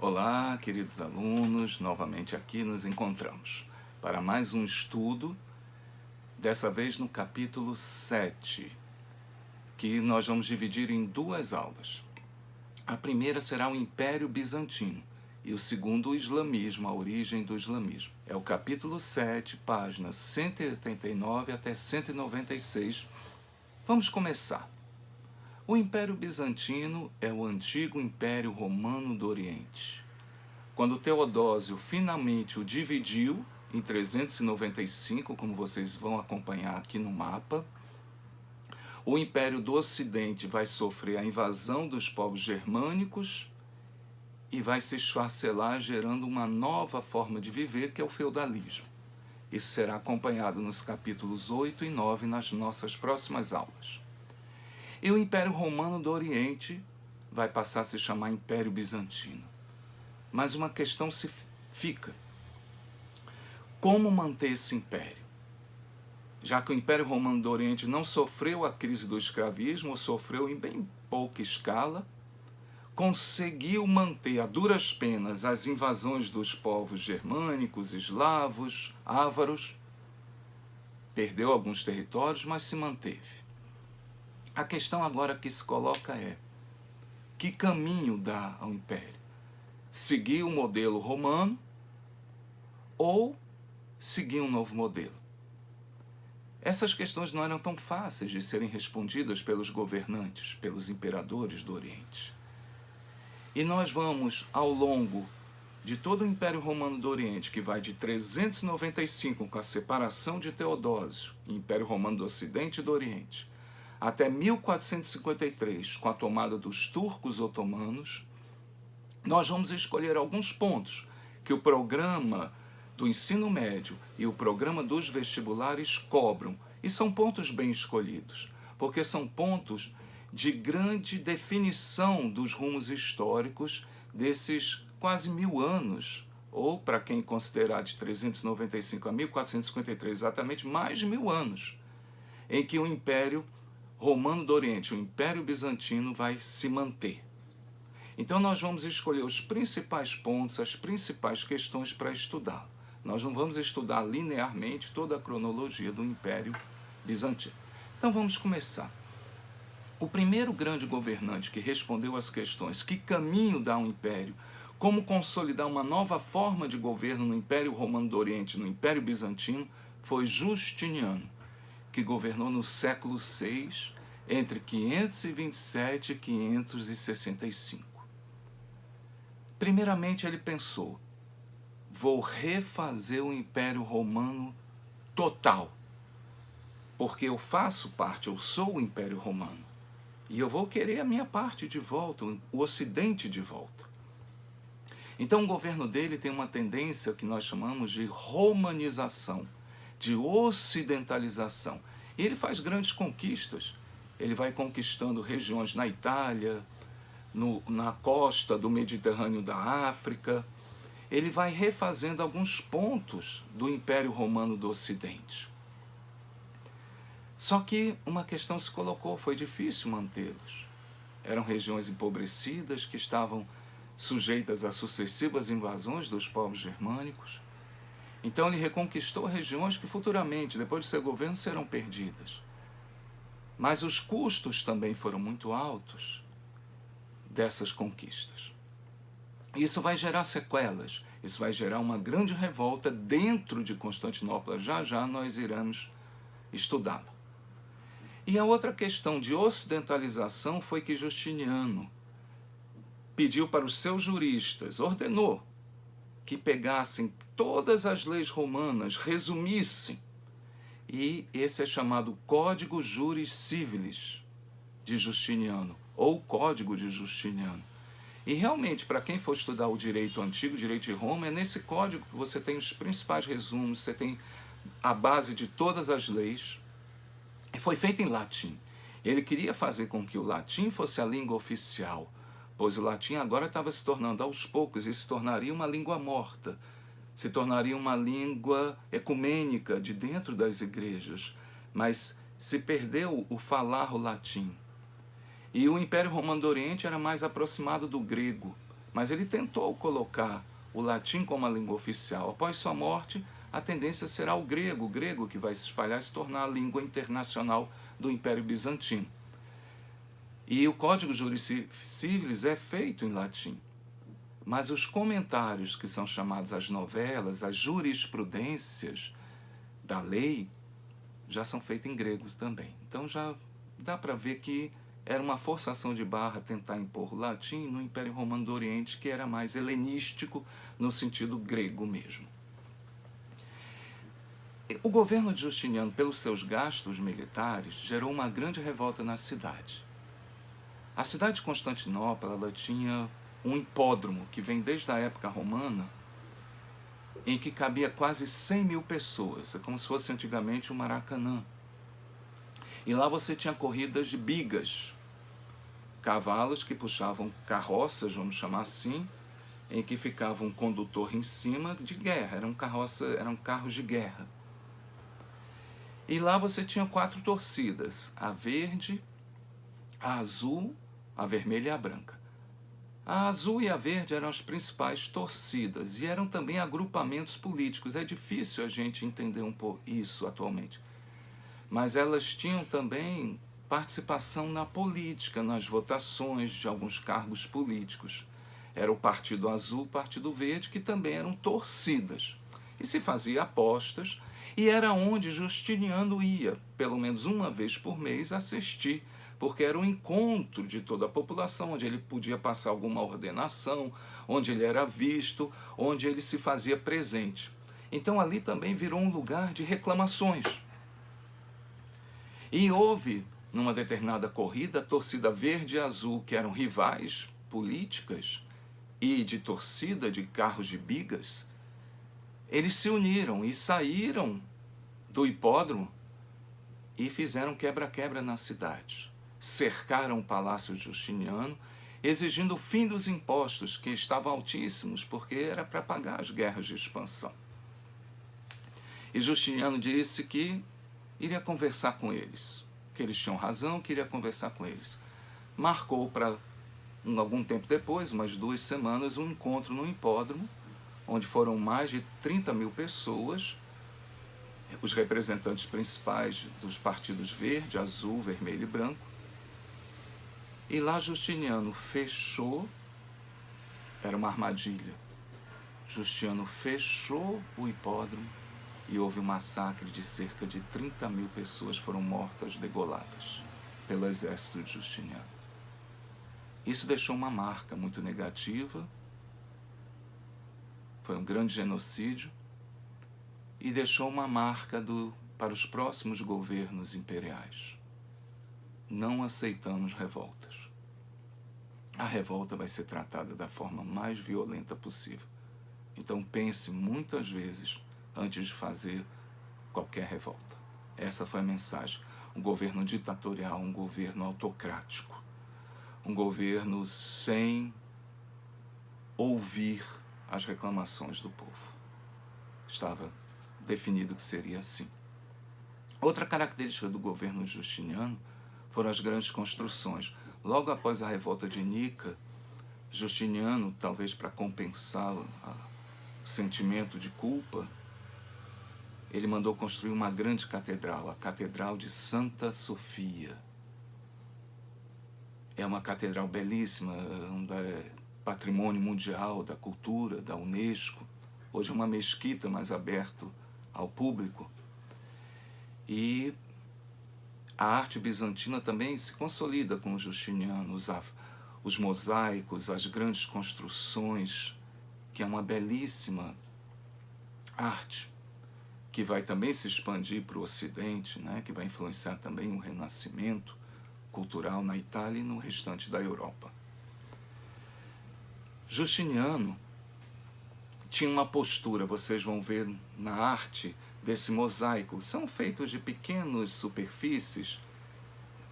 Olá, queridos alunos, novamente aqui nos encontramos para mais um estudo, dessa vez no capítulo 7, que nós vamos dividir em duas aulas. A primeira será o Império Bizantino e o segundo o Islamismo, a origem do islamismo. É o capítulo 7, páginas 189 até 196. Vamos começar. O Império Bizantino é o antigo Império Romano do Oriente. Quando Teodósio finalmente o dividiu em 395, como vocês vão acompanhar aqui no mapa, o Império do Ocidente vai sofrer a invasão dos povos germânicos e vai se esfacelar, gerando uma nova forma de viver, que é o feudalismo. Isso será acompanhado nos capítulos 8 e 9 nas nossas próximas aulas. E o Império Romano do Oriente vai passar a se chamar Império Bizantino. Mas uma questão se fica: como manter esse império? Já que o Império Romano do Oriente não sofreu a crise do escravismo, ou sofreu em bem pouca escala, conseguiu manter a duras penas as invasões dos povos germânicos, eslavos, ávaros, perdeu alguns territórios, mas se manteve. A questão agora que se coloca é: que caminho dá ao império? Seguir o modelo romano ou seguir um novo modelo? Essas questões não eram tão fáceis de serem respondidas pelos governantes, pelos imperadores do Oriente. E nós vamos, ao longo de todo o Império Romano do Oriente, que vai de 395, com a separação de Teodósio, Império Romano do Ocidente e do Oriente, até 1453, com a tomada dos turcos otomanos, nós vamos escolher alguns pontos que o programa do ensino médio e o programa dos vestibulares cobram. E são pontos bem escolhidos, porque são pontos de grande definição dos rumos históricos desses quase 1000 anos, ou, para quem considerar de 395 a 1453, exatamente mais de 1000 anos, em que o Império Romano do Oriente, o Império Bizantino, vai se manter. Então nós vamos escolher os principais pontos, as principais questões para estudar. Nós não vamos estudar linearmente toda a cronologia do Império Bizantino. Então vamos começar. O primeiro grande governante que respondeu às questões: que caminho dá ao império? Como consolidar uma nova forma de governo no Império Romano do Oriente, no Império Bizantino, foi Justiniano, que governou no século VI, entre 527 e 565. Primeiramente ele pensou: vou refazer o Império Romano total, porque eu faço parte, eu sou o Império Romano, e eu vou querer a minha parte de volta, o Ocidente de volta. Então o governo dele tem uma tendência que nós chamamos de romanização, de ocidentalização. E ele faz grandes conquistas. Ele vai conquistando regiões na Itália, na costa do Mediterrâneo da África. Ele vai refazendo alguns pontos do Império Romano do Ocidente. Só que uma questão se colocou: foi difícil mantê-los. Eram regiões empobrecidas que estavam sujeitas a sucessivas invasões dos povos germânicos. Então ele reconquistou regiões que futuramente, depois do seu governo, serão perdidas. Mas os custos também foram muito altos dessas conquistas. Isso vai gerar sequelas, isso vai gerar uma grande revolta dentro de Constantinopla. Já já nós iremos estudá-la. E a outra questão de ocidentalização foi que Justiniano pediu para os seus juristas, ordenou que pegassem todas as leis romanas, resumissem, e esse é chamado Código Juris Civilis de Justiniano, ou Código de Justiniano. E realmente, para quem for estudar o direito antigo, o direito de Roma, é nesse código que você tem os principais resumos, você tem a base de todas as leis, e foi feito em latim. Ele queria fazer com que o latim fosse a língua oficial, pois o latim agora estava se tornando aos poucos, e se tornaria uma língua morta, se tornaria uma língua ecumênica de dentro das igrejas, mas se perdeu o falar o latim. E o Império Romano do Oriente era mais aproximado do grego, mas ele tentou colocar o latim como a língua oficial. Após sua morte, a tendência será o grego que vai se espalhar e se tornar a língua internacional do Império Bizantino. E o Código Juris Civilis é feito em latim, mas os comentários, que são chamados as novelas, as jurisprudências da lei, já são feitos em grego também. Então já dá para ver que era uma forçação de barra tentar impor o latim no Império Romano do Oriente, que era mais helenístico no sentido grego mesmo. O governo de Justiniano, pelos seus gastos militares, gerou uma grande revolta na cidade. A cidade de Constantinopla, ela tinha um hipódromo que vem desde a época romana, em que cabia quase 100 mil pessoas. É como se fosse antigamente o Maracanã. E lá você tinha corridas de bigas, cavalos que puxavam carroças, vamos chamar assim, em que ficava um condutor em cima de guerra, eram carros de guerra. E lá você tinha 4 torcidas, a verde, a azul, a vermelha e a branca. A azul e a verde eram as principais torcidas e eram também agrupamentos políticos. É difícil a gente entender um pouco isso atualmente. Mas elas tinham também participação na política, nas votações de alguns cargos políticos. Era o Partido Azul, o Partido Verde, que também eram torcidas. E se fazia apostas, e era onde Justiniano ia, pelo menos uma vez por mês, assistir, porque era um encontro de toda a população, onde ele podia passar alguma ordenação, onde ele era visto, onde ele se fazia presente. Então ali também virou um lugar de reclamações. E houve, numa determinada corrida, a torcida verde e azul, que eram rivais políticas e de torcida de carros de bigas, eles se uniram e saíram do hipódromo e fizeram quebra-quebra na cidade. Cercaram o Palácio Justiniano, exigindo o fim dos impostos, que estavam altíssimos, porque era para pagar as guerras de expansão. E Justiniano disse que iria conversar com eles, que eles tinham razão, que iria conversar com eles. Marcou para algum tempo depois, umas 2 semanas, um encontro no hipódromo, onde foram mais de 30 mil pessoas, os representantes principais dos partidos verde, azul, vermelho e branco. E lá Justiniano fechou, era uma armadilha, Justiniano fechou o hipódromo e houve um massacre de cerca de 30 mil pessoas foram mortas, degoladas pelo exército de Justiniano. Isso deixou uma marca muito negativa, foi um grande genocídio e deixou uma marca para os próximos governos imperiais. Não aceitamos revoltas. A revolta vai ser tratada da forma mais violenta possível. Então pense muitas vezes antes de fazer qualquer revolta. Essa foi a mensagem. Um governo ditatorial, um governo autocrático, um governo sem ouvir as reclamações do povo. Estava definido que seria assim. Outra característica do governo justiniano foram as grandes construções. Logo após a revolta de Nica, Justiniano, talvez para compensar o sentimento de culpa, ele mandou construir uma grande catedral, a Catedral de Santa Sofia. É uma catedral belíssima, patrimônio mundial da cultura, da Unesco. Hoje é uma mesquita mais aberta ao público. E a arte bizantina também se consolida com os justinianos, os mosaicos, as grandes construções, que é uma belíssima arte, que vai também se expandir para o Ocidente, né? Que vai influenciar também o renascimento cultural na Itália e no restante da Europa. Justiniano tinha uma postura, vocês vão ver na arte desse mosaico, são feitos de pequenas superfícies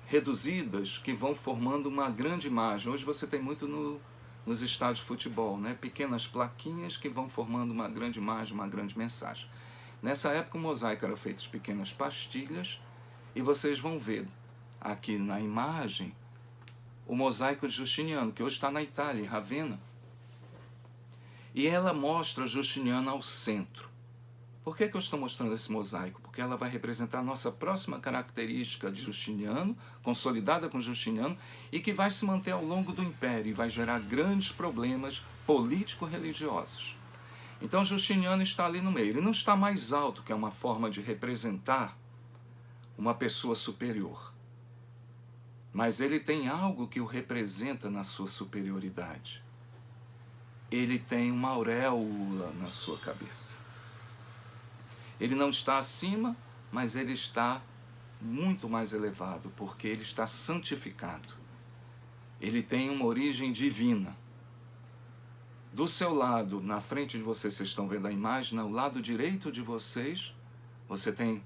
reduzidas que vão formando uma grande imagem. Hoje você tem muito nos estádios de futebol, né? Pequenas plaquinhas que vão formando uma grande imagem, uma grande mensagem. Nessa época o mosaico era feito de pequenas pastilhas e vocês vão ver aqui na imagem o mosaico de Justiniano, que hoje está na Itália, em Ravenna. E ela mostra Justiniano ao centro. Por que eu estou mostrando esse mosaico? Porque ela vai representar a nossa próxima característica de Justiniano, consolidada com Justiniano, e que vai se manter ao longo do Império e vai gerar grandes problemas político-religiosos. Então Justiniano está ali no meio. Ele não está mais alto, que é uma forma de representar uma pessoa superior. Mas ele tem algo que o representa na sua superioridade. Ele tem uma auréola na sua cabeça. Ele não está acima, mas ele está muito mais elevado, porque ele está santificado. Ele tem uma origem divina. Do seu lado, na frente de vocês estão vendo a imagem, no lado direito de vocês, você tem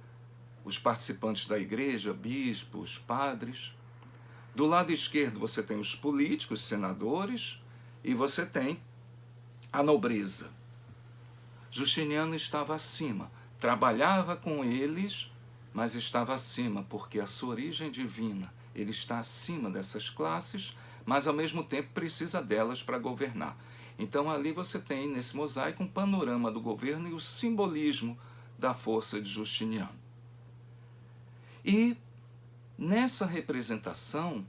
os participantes da igreja, bispos, padres. Do lado esquerdo você tem os políticos, senadores, e você tem a nobreza. Justiniano estava acima. Trabalhava com eles, mas estava acima, porque a sua origem divina, ele está acima dessas classes, mas ao mesmo tempo precisa delas para governar. Então ali você tem nesse mosaico um panorama do governo e o simbolismo da força de Justiniano. E nessa representação,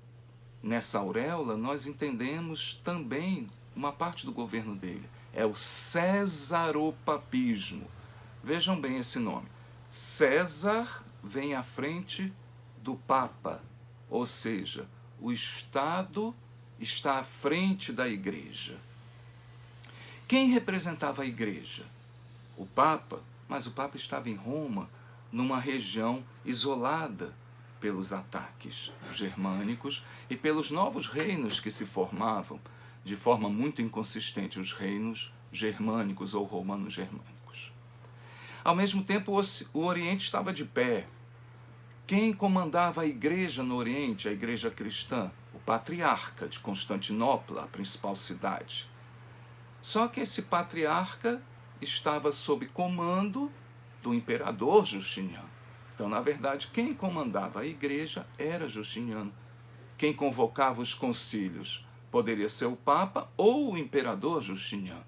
nessa auréola, nós entendemos também uma parte do governo dele. É o cesaropapismo. Vejam bem esse nome. César vem à frente do Papa, ou seja, o Estado está à frente da Igreja. Quem representava a Igreja? O Papa, mas o Papa estava em Roma, numa região isolada pelos ataques germânicos e pelos novos reinos que se formavam de forma muito inconsistente, os reinos germânicos ou romano-germânicos. Ao mesmo tempo, o Oriente estava de pé. Quem comandava a igreja no Oriente, a igreja cristã? O patriarca de Constantinopla, a principal cidade. Só que esse patriarca estava sob comando do imperador Justiniano. Então, na verdade, quem comandava a igreja era Justiniano. Quem convocava os concílios poderia ser o Papa ou o imperador Justiniano.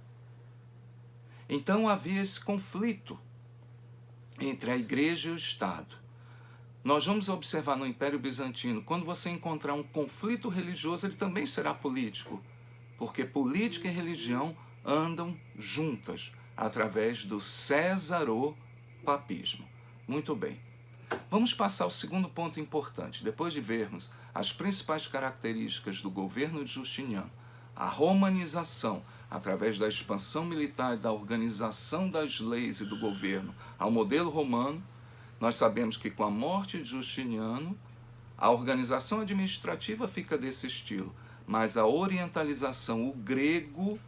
Então havia esse conflito entre a igreja e o Estado. Nós vamos observar no Império Bizantino, quando você encontrar um conflito religioso, ele também será político, porque política e religião andam juntas, através do cesaropapismo. Muito bem. Vamos passar ao segundo ponto importante. Depois de vermos as principais características do governo de Justiniano, a romanização, através da expansão militar e da organização das leis e do governo ao modelo romano, nós sabemos que com a morte de Justiniano, a organização administrativa fica desse estilo, mas a orientalização, o grego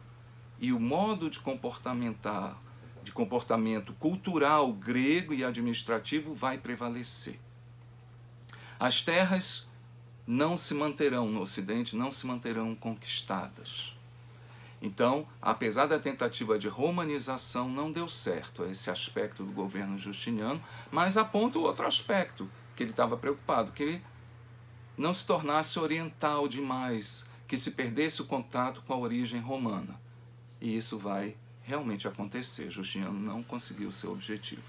e o modo de comportamento cultural grego e administrativo vai prevalecer. As terras não se manterão no Ocidente, não se manterão conquistadas. Então, apesar da tentativa de romanização, não deu certo esse aspecto do governo justiniano, mas aponta o outro aspecto, que ele estava preocupado, que não se tornasse oriental demais, que se perdesse o contato com a origem romana. E isso vai realmente acontecer. Justiniano não conseguiu o seu objetivo.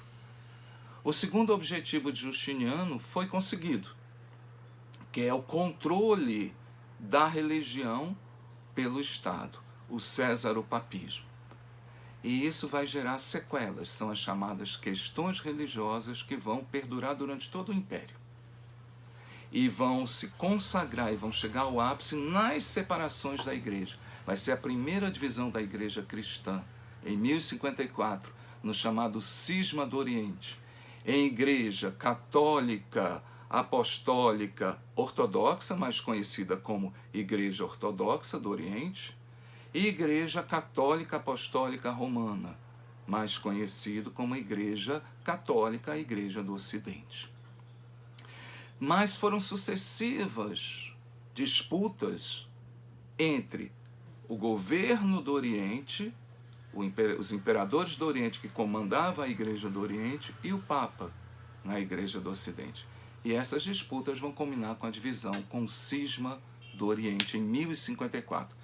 O segundo objetivo de Justiniano foi conseguido, que é o controle da religião pelo Estado, o cesaropapismo. E isso vai gerar sequelas, são as chamadas questões religiosas que vão perdurar durante todo o Império. E vão se consagrar e vão chegar ao ápice nas separações da Igreja. Vai ser a primeira divisão da Igreja cristã, em 1054, no chamado Cisma do Oriente, em Igreja católica, apostólica, ortodoxa, mais conhecida como Igreja Ortodoxa do Oriente, e Igreja Católica Apostólica Romana, mais conhecido como Igreja Católica, a Igreja do Ocidente. Mas foram sucessivas disputas entre o governo do Oriente, os imperadores do Oriente que comandavam a Igreja do Oriente e o Papa na Igreja do Ocidente. E essas disputas vão culminar com a divisão, com o Cisma do Oriente em 1054.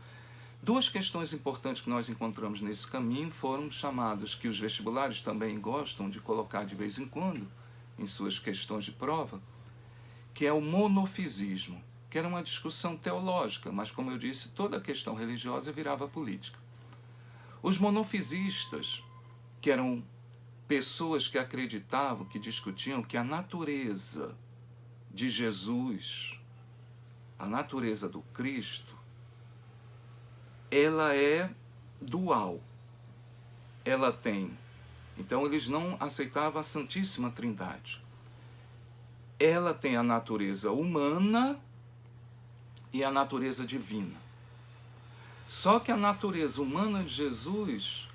Duas questões importantes que nós encontramos nesse caminho foram chamadas, que os vestibulares também gostam de colocar de vez em quando, em suas questões de prova, que é o monofisismo, que era uma discussão teológica, mas, como eu disse, toda a questão religiosa virava política. Os monofisistas, que eram pessoas que acreditavam, que discutiam que a natureza de Jesus, a natureza do Cristo, ela é dual. Ela tem. Então eles não aceitavam a Santíssima Trindade. Ela tem a natureza humana e a natureza divina. Só que a natureza humana de Jesus,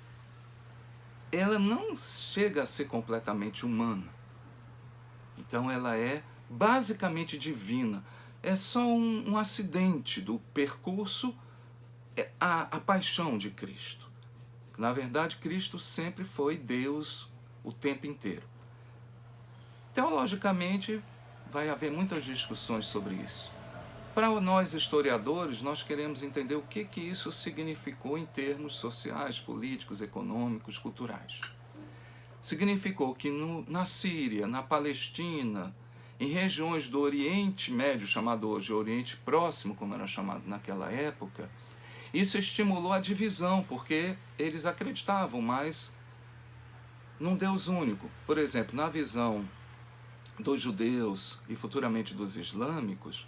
ela não chega a ser completamente humana. Então ela é basicamente divina. É só um acidente do percurso, a paixão de Cristo. Na verdade, Cristo sempre foi Deus o tempo inteiro. Teologicamente, vai haver muitas discussões sobre isso. Para nós historiadores, nós queremos entender o que isso significou em termos sociais, políticos, econômicos, culturais. Significou que na Síria, na Palestina, em regiões do Oriente Médio, chamado hoje Oriente Próximo, como era chamado naquela época, isso estimulou a divisão, porque eles acreditavam mais num Deus único. Por exemplo, na visão dos judeus e futuramente dos islâmicos,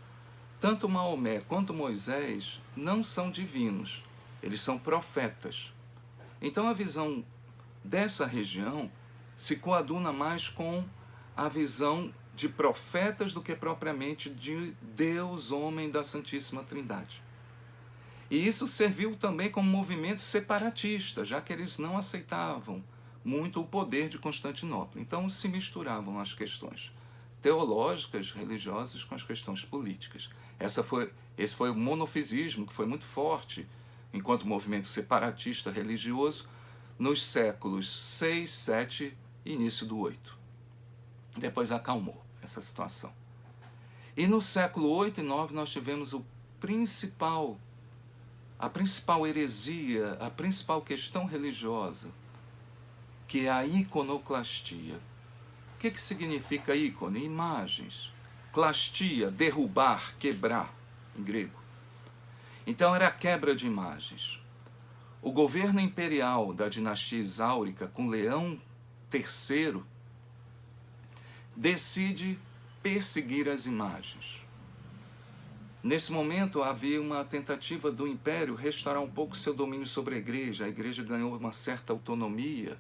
tanto Maomé quanto Moisés não são divinos, eles são profetas. Então a visão dessa região se coaduna mais com a visão de profetas do que propriamente de Deus, homem da Santíssima Trindade. E isso serviu também como movimento separatista, já que eles não aceitavam muito o poder de Constantinopla. Então se misturavam as questões teológicas, religiosas, com as questões políticas. Esse foi o monofisismo, que foi muito forte, enquanto movimento separatista religioso, nos séculos 6, 7 e início do 8. Depois acalmou essa situação. E no século 8 e 9 nós tivemos a principal heresia, a principal questão religiosa, que é a iconoclastia. O que significa ícone? Imagens. Clastia, derrubar, quebrar, em grego. Então era a quebra de imagens. O governo imperial da dinastia Exáurica, com Leão III, decide perseguir as imagens. Nesse momento havia uma tentativa do império restaurar um pouco seu domínio sobre a igreja ganhou uma certa autonomia,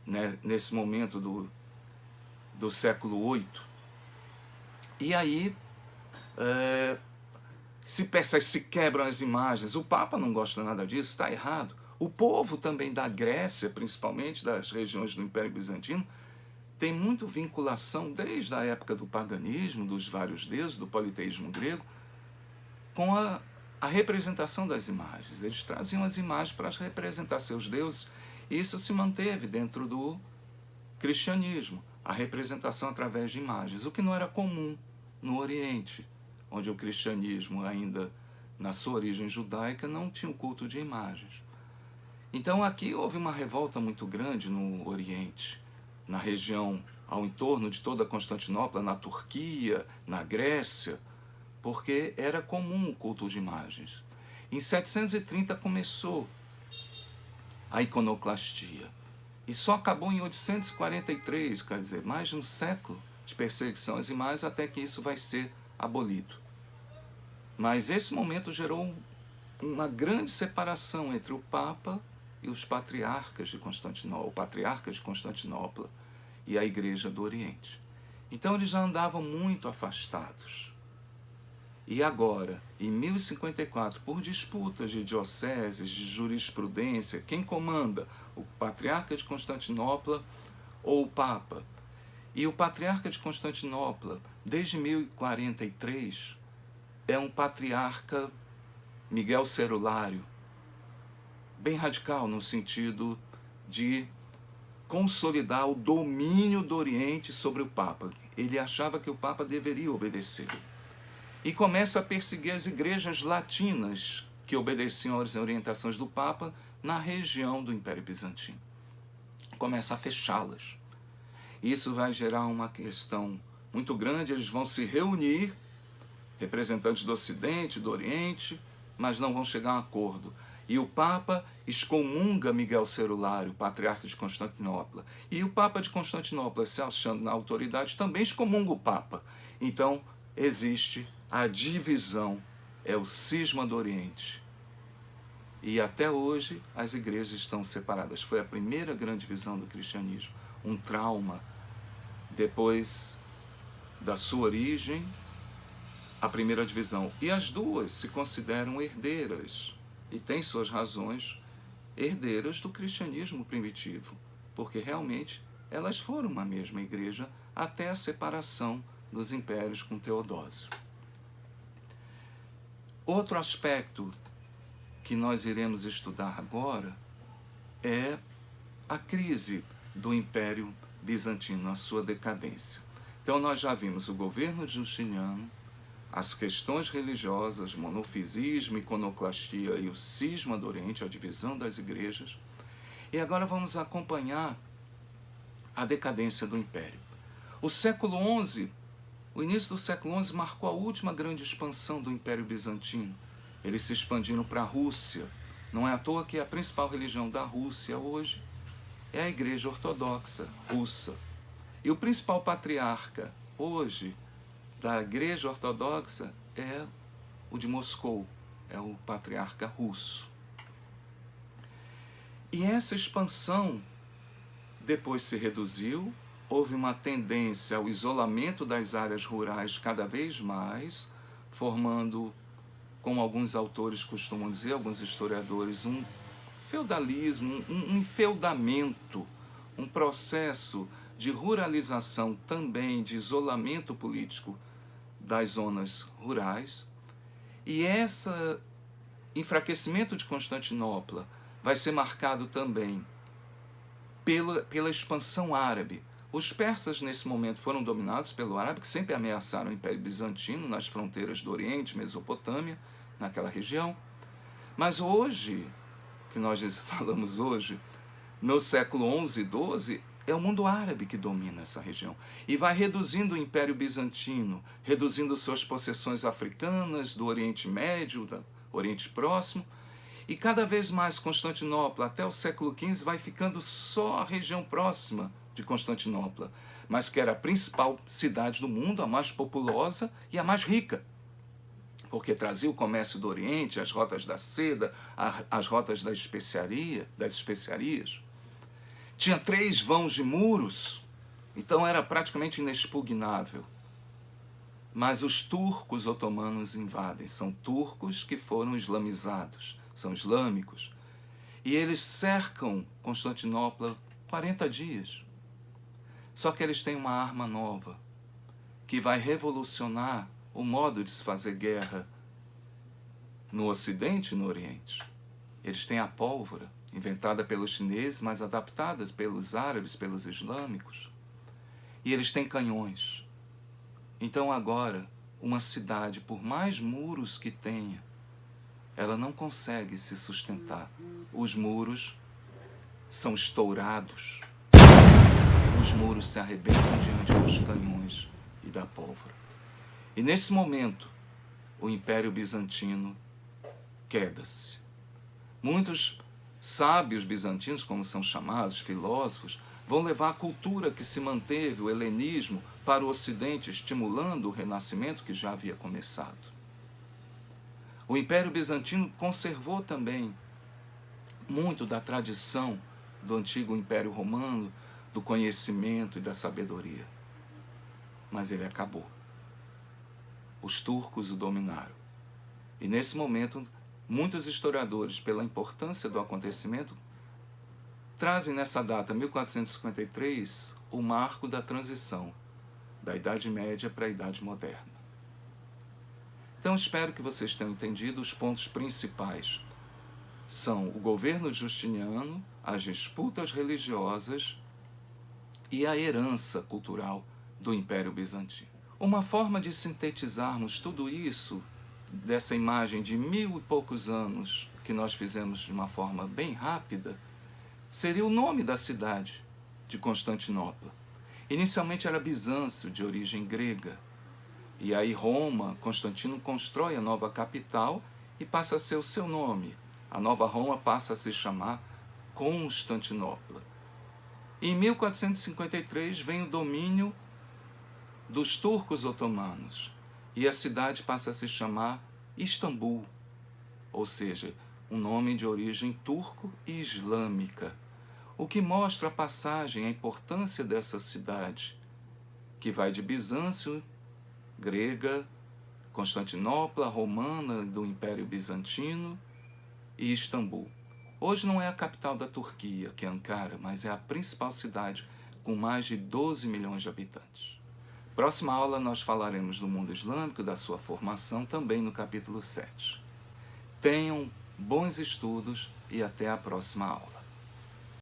né, nesse momento do século VIII. E aí se quebram as imagens. O Papa não gosta nada disso, está errado. O povo também da Grécia, principalmente das regiões do Império Bizantino, tem muito vinculação desde a época do paganismo, dos vários deuses, do politeísmo grego, com a representação das imagens. Eles traziam as imagens para representar seus deuses, e isso se manteve dentro do cristianismo, a representação através de imagens, o que não era comum no Oriente, onde o cristianismo ainda, na sua origem judaica, não tinha o culto de imagens. Então aqui houve uma revolta muito grande no Oriente, na região ao entorno de toda Constantinopla, na Turquia, na Grécia, porque era comum o culto de imagens. Em 730 começou a iconoclastia, e só acabou em 843, quer dizer, mais de um século de perseguição às imagens, até que isso vai ser abolido. Mas esse momento gerou uma grande separação entre o Papa e os patriarcas de Constantinopla, o patriarca de Constantinopla e a Igreja do Oriente. Então eles já andavam muito afastados. E agora, em 1054, por disputas de dioceses, de jurisprudência, quem comanda? O patriarca de Constantinopla ou o Papa? E o patriarca de Constantinopla, desde 1043, é um patriarca Miguel Cerulário, bem radical no sentido de consolidar o domínio do Oriente sobre o Papa. Ele achava que o Papa deveria obedecer. E começa a perseguir as igrejas latinas, que obedeciam às orientações do Papa na região do Império Bizantino. Começa a fechá-las. Isso vai gerar uma questão muito grande. Eles vão se reunir, representantes do Ocidente, do Oriente, mas não vão chegar a um acordo. E o Papa excomunga Miguel Cerulário, patriarca de Constantinopla. E o Papa de Constantinopla, se achando na autoridade, também excomunga o Papa. Então, existe a divisão, é o cisma do Oriente. E até hoje as igrejas estão separadas. Foi a primeira grande divisão do cristianismo, um trauma. Depois da sua origem, a primeira divisão. E as duas se consideram herdeiras, e têm suas razões, herdeiras do cristianismo primitivo, porque realmente elas foram uma mesma igreja até a separação dos impérios com Teodósio. Outro aspecto que nós iremos estudar agora é a crise do Império Bizantino, a sua decadência. Então nós já vimos o governo Justiniano, as questões religiosas, monofisismo, iconoclastia e o cisma do Oriente, a divisão das igrejas. E agora vamos acompanhar a decadência do Império. O século XI, o início do século XI marcou a última grande expansão do Império Bizantino. Eles se expandiram para a Rússia. Não é à toa que a principal religião da Rússia hoje é a Igreja Ortodoxa Russa. E o principal patriarca hoje da Igreja Ortodoxa é o de Moscou, é o patriarca russo. E essa expansão depois se reduziu, houve uma tendência ao isolamento das áreas rurais cada vez mais, formando, como alguns autores costumam dizer, alguns historiadores, um feudalismo, um enfeudamento, um processo de ruralização também, de isolamento político das zonas rurais. E esse enfraquecimento de Constantinopla vai ser marcado também pela expansão árabe. Os persas, nesse momento, foram dominados pelo árabe, que sempre ameaçaram o Império Bizantino nas fronteiras do Oriente, Mesopotâmia, naquela região. Mas hoje, que nós falamos hoje, no século XI e XII, é o mundo árabe que domina essa região. E vai reduzindo o Império Bizantino, reduzindo suas possessões africanas, do Oriente Médio, do Oriente Próximo. E cada vez mais Constantinopla, até o século XV, vai ficando só a região próxima de Constantinopla, mas que era a principal cidade do mundo, a mais populosa e a mais rica, porque trazia o comércio do Oriente, as rotas da seda, as rotas das especiarias. Tinha 3 vãos de muros, então era praticamente inexpugnável. Mas os turcos otomanos invadem, são turcos que foram islamizados, são islâmicos, e eles cercam Constantinopla 40 dias. Só que eles têm uma arma nova, que vai revolucionar o modo de se fazer guerra no Ocidente e no Oriente. Eles têm a pólvora, inventada pelos chineses, mas adaptada pelos árabes, pelos islâmicos. E eles têm canhões. Então agora, uma cidade, por mais muros que tenha, ela não consegue se sustentar. Os muros são estourados. Os muros se arrebentam diante dos canhões e da pólvora. E nesse momento, o Império Bizantino queda-se. Muitos sábios bizantinos, como são chamados, filósofos, vão levar a cultura que se manteve, o helenismo, para o Ocidente, estimulando o Renascimento que já havia começado. O Império Bizantino conservou também muito da tradição do antigo Império Romano, do conhecimento e da sabedoria. Mas ele acabou. Os turcos o dominaram. E nesse momento, muitos historiadores, pela importância do acontecimento, trazem nessa data, 1453, o marco da transição da Idade Média para a Idade Moderna. Então, espero que vocês tenham entendido os pontos principais. São o governo justiniano, as disputas religiosas e a herança cultural do Império Bizantino. Uma forma de sintetizarmos tudo isso dessa imagem de 1000 e poucos anos, que nós fizemos de uma forma bem rápida, seria o nome da cidade de Constantinopla. Inicialmente era Bizâncio, de origem grega. E aí Roma, Constantino constrói a nova capital e passa a ser o seu nome. A nova Roma passa a se chamar Constantinopla. Em 1453 vem o domínio dos turcos otomanos e a cidade passa a se chamar Istambul, ou seja, um nome de origem turco e islâmica, o que mostra a passagem, a importância dessa cidade, que vai de Bizâncio, grega, Constantinopla, romana, do Império Bizantino, e Istambul. Hoje não é a capital da Turquia, que é Ankara, mas é a principal cidade com mais de 12 milhões de habitantes. Próxima aula nós falaremos do mundo islâmico, da sua formação, também no capítulo 7. Tenham bons estudos e até a próxima aula.